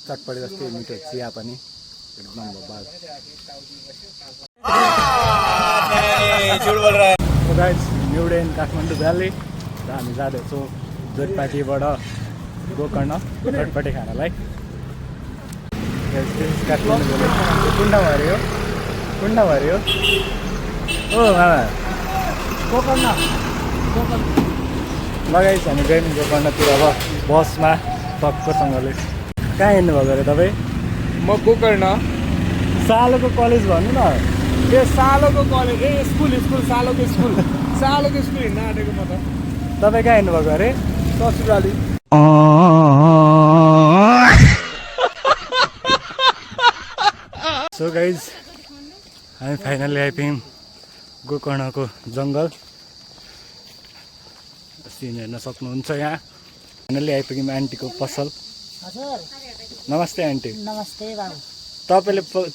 चटपटे जस्तै मिठो चिया पनि एकदम बबाल। Guys new day in Kathmandu valley र हामी जाँदैछौँ जोटपाटीबाट गोकर्ण चटपटे खानालाई। काठमाडौँ भ्याली कुण्डा भर्यो ओ मामा गोकर्ण लगाइस हामी गयौँ गोकर्णतिर अब बसमा टक्कसँगले। कहाँ हिँड्नुभएको अरे तपाईँ? म गोकर्ण सालोको कलेज भन्नु न। ए सालोको कलेज स्कुल सालोको स्कुल हिँड्न आँटेको म त। तपाईँ कहाँ हिँड्नुभएको अरे? ससुराली। सो गाइज हामी फाइनली आइपुग्यौँ गोकर्णको जङ्गल। सिन हेर्न सक्नुहुन्छ यहाँ। फाइनली आइपुग्यौँ आन्टीको पसल। नमस्ते आन्टी। नमस्ते बाबु।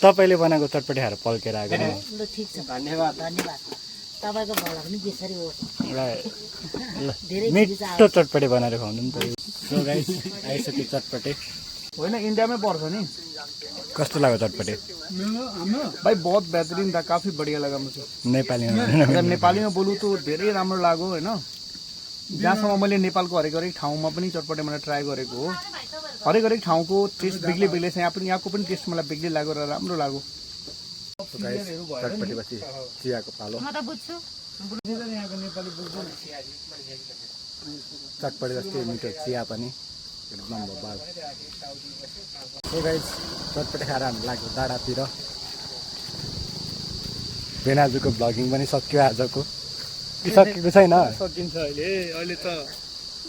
तपाईँले बनाएको चटपटी खाएर पल्केर आएको नि। ल ठिक छ, धन्यवाद धन्यवाद। तपाईँको भला पनि त्यसरी हो। मिठो चटपटे बनाएर खुवाउनु नि त। सो गाइस आइसक्यो चटपटे। होइन इंडिया में पर्छ नि। कस्तो लाग्यो चटपटे? भाई बहुत बेहतरीन था, काफी बढ़िया लगा मुझे। नेपालीमा अगर नेपाली में बोलूँ तो धेरै राम्रो लाग्यो होइन। जहाँसम्म मैले नेपालको हरेक ठाउँमा पनि चटपटे मलाई ट्राई गरेको हो। हरेक ठाउँको टेस्ट बेग्लै छ। यहाँको पनि टेस्ट मलाई बेग्लै लाग्यो र राम्रो लाग्यो। चटपटे पछि चियाको पालो। चटपटे जस्तै मिठो चिया पनि एकदम बबाल। सो गाइस चटपटे खाएर हामी लाग्यो डाँडातिर। बेनाजुको भ्लगिङ पनि सक्यो आजको। सकेको छैन? सकिन्छ अहिले त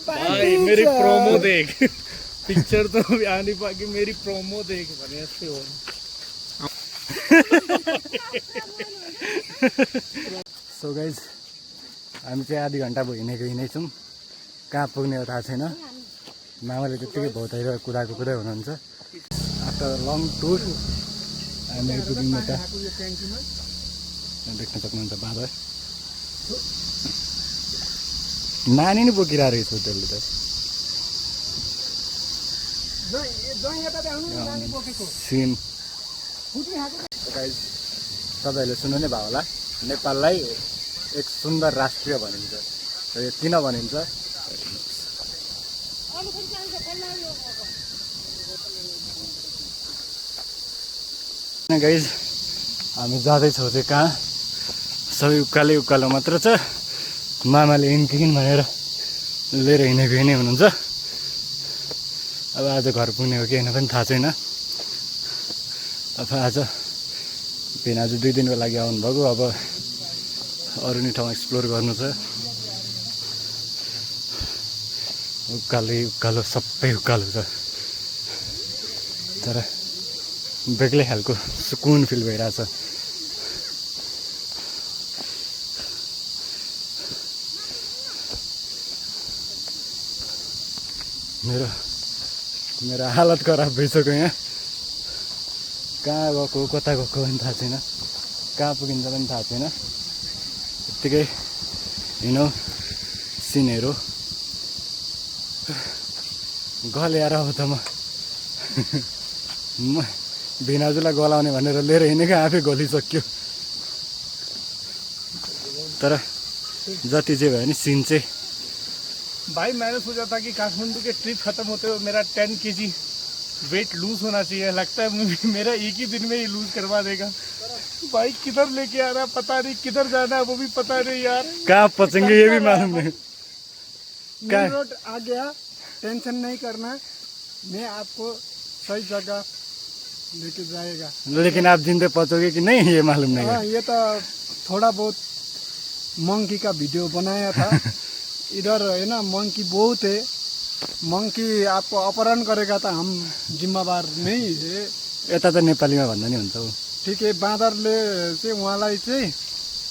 भाइ मेरी प्रोमो देख। पिक्चर तो आने बाकी मेरी प्रोमो देख भने जस्तै हो। सो गाइज हामी चाहिँ आधी घन्टा भयो हिँडेकै छौँ। कहाँ पुग्ने हो थाहा छैन। मामाले त्यत्तिकै भौताइरहेको कुदाको कुदै हुनुहुन्छ। आफ्टर लङ टुर हामी आइपुग्यौँ यता। देख्न सक्नुहुन्छ बाँदर। नानी नै बोकिरहेको रहेछ त्यसले त। सिन तपाईँहरूले सुन्नु नै भयो होला, नेपाललाई एक सुन्दर राष्ट्रिय भनिन्छ। र यो किन भनिन्छ? गाइज हामी जाँदैछौँ चाहिँ कहाँ? सबै उकालो मात्र छ। मामाले हिँड्किन भनेर लिएर हिँडेको नै हुनुहुन्छ। अब आज घर पुग्ने हो कि होइन पनि थाहा छैन। अब आज भेनाजु 2 दिनको लागि आउनुभएको। अब अरू नै ठाउँ एक्सप्लोर गर्नु छ। उकालो सबै उकालो छ, तर बेग्लै खालको सुकुन फिल भइरहेछ। मेरो हालत खराब भइसक्यो यहाँ। कहाँ गएको कता गएको पनि थाहा छैन, कहाँ पुगिन्छ पनि थाहा छैन। यत्तिकै हिँडौँ सिनहरू गल्याएर अब त म भिनाजुलाई गलाउने भनेर लिएर हिँडेको आफै गलिसक्यो। तर जति चाहिँ भयो नि सिन चाहिँ। भाई मैंने सोचा था कि काठमांडू के ट्रिप खत्म होते हुए मेरा 10 kg वेट लूज होना चाहिए। लगता है मेरा एक ही दिन में ही लूज करवा देगा। भाई किधर लेके आ रहा पता नहीं, किधर जाना है वो भी पता नहीं यार। कहाँ पहुंचेंगे ये भी मालूम नहीं। मेन रोड आ गया, टेंशन नहीं करना, मैं आपको सही जगह लेके जाएगा। लेकिन आप जिंदे पहुंचोगे कि नहीं ये मालूम नहीं। हाँ ये तो थोड़ा बहुत मंकी का वीडियो बनाया था। इधर है ना मंकी बहुत है। मंकी आपको अपहरण करेगा तो हम जिम्मेवार नहीं है। यता त नेपालीमा भन्दा नि हुन्छ। ठीक है, बाँदरले चाहिँ उहाँलाई चाहिँ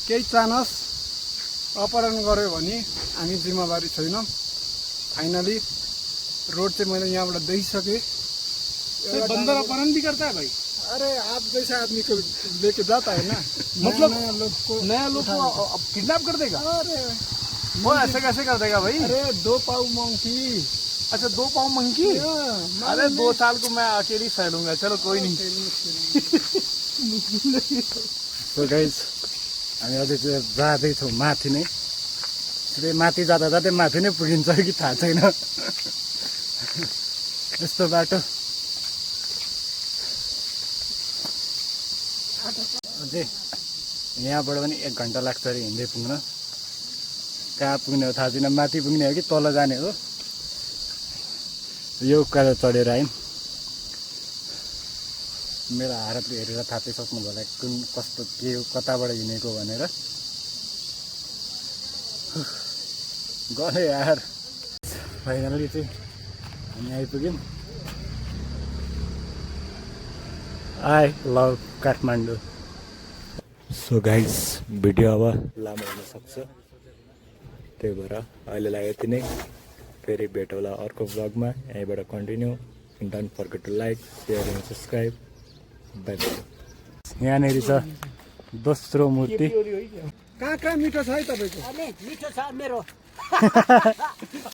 केही चानस अपहरण गर्यो भने हामी जिम्मेवारी छैनौँ। फाइनली रोड चाहिँ मैले यहाँबाट देखिसकेँ। बन्दर अपहरण भी करता है भाइ? अरे आप जैसे आदमी को लेके जाता है ना, मतलब नया लोग को को किडनैप कर देगा। अरे वो ऐसे कैसे कर देगा भाई? अरे 2 पाव मंकी। अच्छा 2 पाव मंकी। अरे 2 साल को मैं अकेली सहलूंगा, चलो कोई नहीं। सो गाइज हामी अझै चाहिँ जाँदैछौँ माथि नै। त्यही माथि जाँदा जाँदै माथि नै पुगिन्छ कि थाहा छैन। यस्तो बाटो अझै यहाँबाट पनि 1 घन्टा लाग्छ अरे हिँड्दै पुग्न। कहाँ पुग्ने हो थाहा छैन, माथि पुग्ने हो कि तल जाने हो। यो उकालो चढेर आयौँ। मेरो हालतले हेरेर थाहा पाइसक्नु होला कुन कस्तो के हो, कताबाट हिँडेको भनेर। गयो यार, फाइनली चाहिँ हामी आइपुग्यौँ। I love Kathmandu. So guys video अब लामो हुनसक्छ, त्यही भएर अहिलेलाई यति नै। फेरि भेट होला अर्को भ्लगमा। यहीँबाट continue. Don't forget to like, share and subscribe. Bye bye. यहाँनिर छ दोस्रो मूर्ति। कहाँ कहाँ मिठो छ है तपाईँको? मिठो छ मेरो